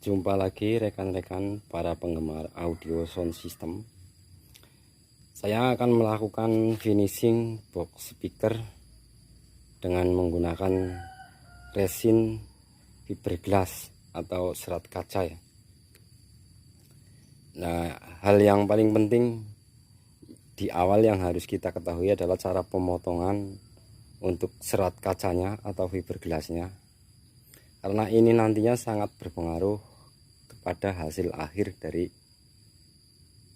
Jumpa lagi rekan-rekan para penggemar audio sound system. Saya akan melakukan finishing box speaker dengan menggunakan resin fiberglass atau serat kaca ya. Nah, hal yang paling penting di awal yang harus kita ketahui adalah cara pemotongan untuk serat kacanya atau fiberglassnya, karena ini nantinya sangat berpengaruh kepada hasil akhir dari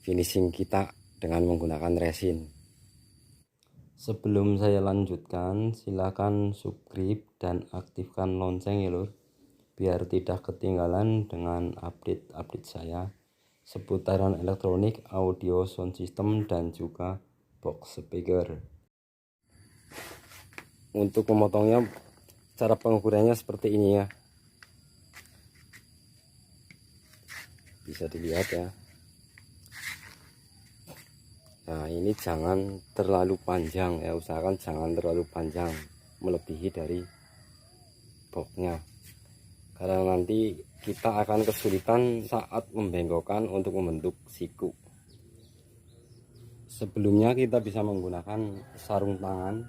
finishing kita dengan menggunakan resin. Sebelum saya lanjutkan, silakan subscribe dan aktifkan lonceng ya lur, biar tidak ketinggalan dengan update-update saya seputaran elektronik, audio sound system, dan juga box speaker. Untuk memotongnya, cara pengukurannya seperti ini ya, bisa dilihat ya. Nah, ini jangan terlalu panjang ya, usahakan jangan terlalu panjang melebihi dari boxnya, karena nanti kita akan kesulitan saat membengkokkan untuk membentuk siku. Sebelumnya kita bisa menggunakan sarung tangan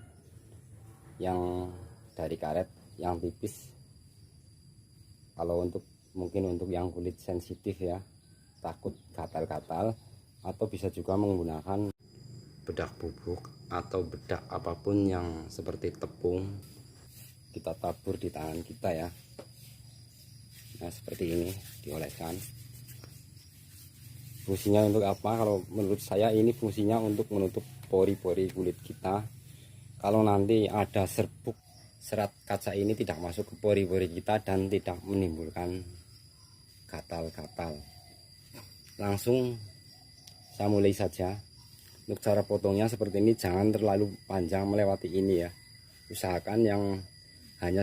yang dari karet yang tipis, kalau mungkin untuk yang kulit sensitif ya, takut gatal-gatal, atau bisa juga menggunakan bedak bubuk atau bedak apapun yang seperti tepung, kita tabur di tangan kita ya. Nah, seperti ini dioleskan. Fungsinya untuk apa? Kalau menurut saya ini fungsinya untuk menutup pori-pori kulit kita. Kalau nanti ada serbuk, serat kaca ini tidak masuk ke pori-pori kita dan tidak menimbulkan gatal-gatal. Langsung saya mulai saja. Untuk cara potongnya seperti ini, jangan terlalu panjang melewati ini ya. Usahakan yang hanya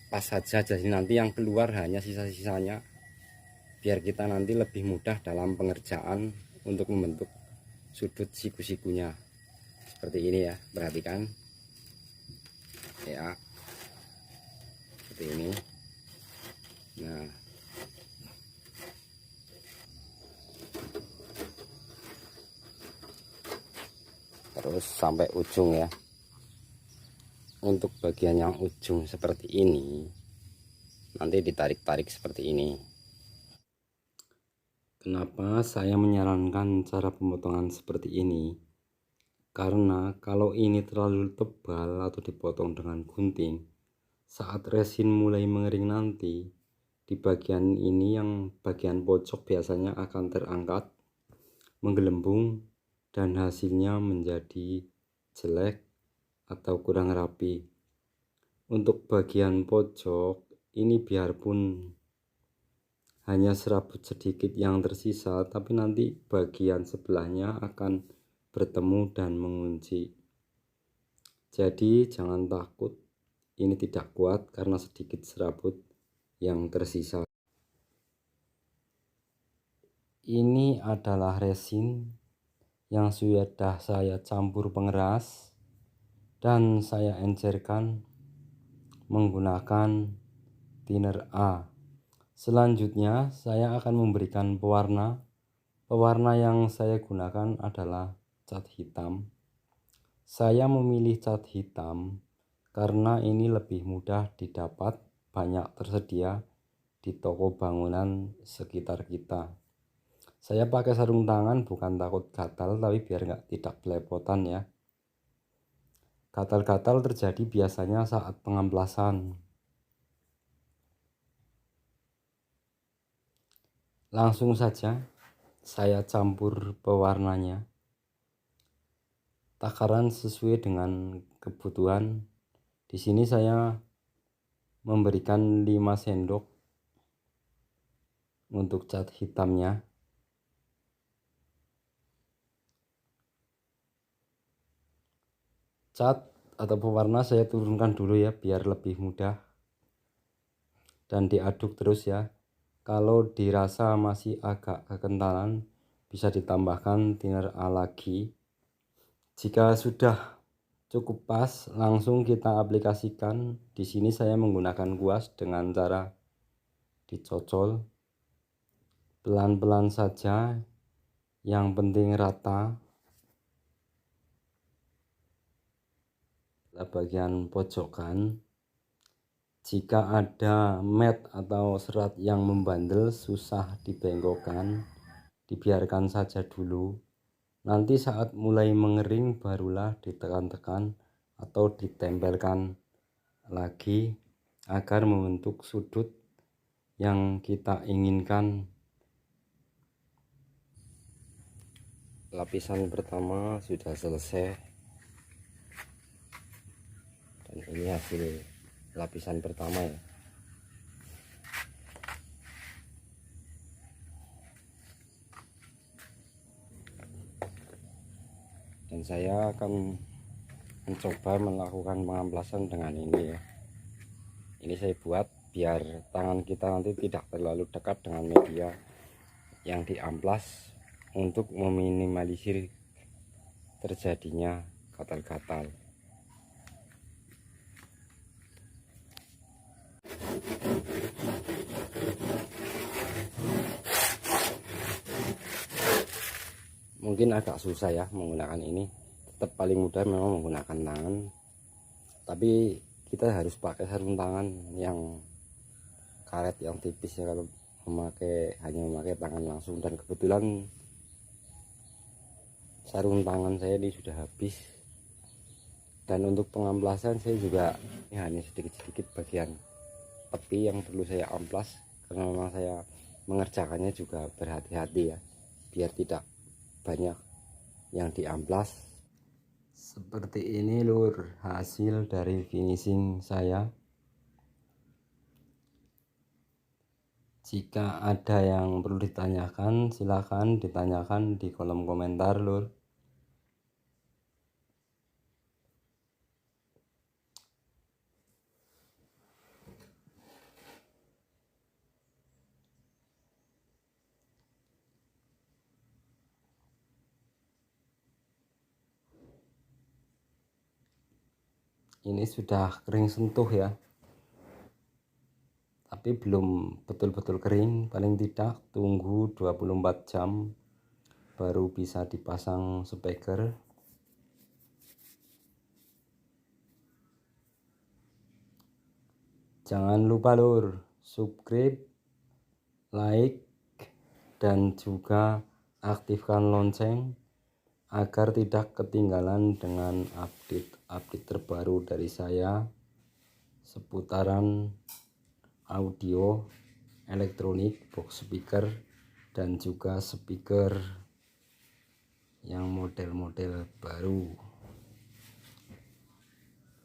pas saja, jadi nanti yang keluar hanya sisa-sisanya, biar kita nanti lebih mudah dalam pengerjaan untuk membentuk sudut siku-sikunya. Seperti ini ya, perhatikan ya, seperti ini. Nah, terus sampai ujung ya. Untuk bagian yang ujung seperti ini, nanti ditarik-tarik seperti ini. Kenapa saya menyarankan cara pemotongan seperti ini? Karena kalau ini terlalu tebal atau dipotong dengan gunting, saat resin mulai mengering nanti, di bagian ini yang bagian pojok biasanya akan terangkat, menggelembung, dan hasilnya menjadi jelek atau kurang rapi. Untuk bagian pojok ini, biarpun hanya serabut sedikit yang tersisa, tapi nanti bagian sebelahnya akan bertemu dan mengunci. Jadi jangan takut ini tidak kuat karena sedikit serabut yang tersisa. Ini adalah resin yang sudah saya campur pengeras dan saya encerkan menggunakan thinner A. Selanjutnya saya akan memberikan pewarna. Pewarna yang saya gunakan adalah cat hitam. Saya memilih cat hitam karena ini lebih mudah didapat, banyak tersedia di toko bangunan sekitar kita. Saya pakai sarung tangan bukan takut gatal, tapi biar tidak belepotan ya. Gatal-gatal terjadi biasanya saat pengamplasan. Langsung saja saya campur pewarnanya. Takaran sesuai dengan kebutuhan. Di sini saya memberikan 5 sendok untuk cat hitamnya. Cat atau pewarna saya turunkan dulu ya, biar lebih mudah, dan diaduk terus ya. Kalau dirasa masih agak kekentalan, bisa ditambahkan thinner A lagi. Jika sudah cukup pas, langsung kita aplikasikan. Di sini saya menggunakan kuas dengan cara dicocol Pelan-pelan saja, yang penting rata. Bagian pojokan, jika ada mat atau serat yang membandel susah dibengkokkan, dibiarkan saja dulu. Nanti saat mulai mengering barulah ditekan-tekan atau ditempelkan lagi agar membentuk sudut yang kita inginkan. Lapisan pertama sudah selesai, dan ini hasil lapisan pertama ya. Dan saya akan mencoba melakukan pengamplasan dengan ini ya. Ini saya buat biar tangan kita nanti tidak terlalu dekat dengan media yang diamplas, untuk meminimalisir terjadinya gatal-gatal. Mungkin agak susah ya menggunakan ini, tetap paling mudah memang menggunakan tangan, tapi kita harus pakai sarung tangan yang karet yang tipis ya kalau hanya memakai tangan langsung. Dan kebetulan sarung tangan saya ini sudah habis, dan untuk pengamplasan saya juga hanya sedikit-sedikit bagian tepi yang perlu saya amplas, karena memang saya mengerjakannya juga berhati-hati ya, biar tidak banyak yang diamplas. Seperti ini lur hasil dari finishing saya. Jika ada yang perlu ditanyakan, silahkan ditanyakan di kolom komentar lur. Ini sudah kering sentuh ya, tapi belum betul-betul kering. Paling tidak tunggu 24 jam baru bisa dipasang speaker. Jangan lupa lur, subscribe, like, dan juga aktifkan lonceng agar tidak ketinggalan dengan update terbaru dari saya seputaran audio, elektronik, box speaker, dan juga speaker yang model-model baru.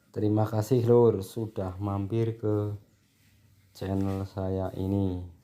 Terima kasih lur sudah mampir ke channel saya ini.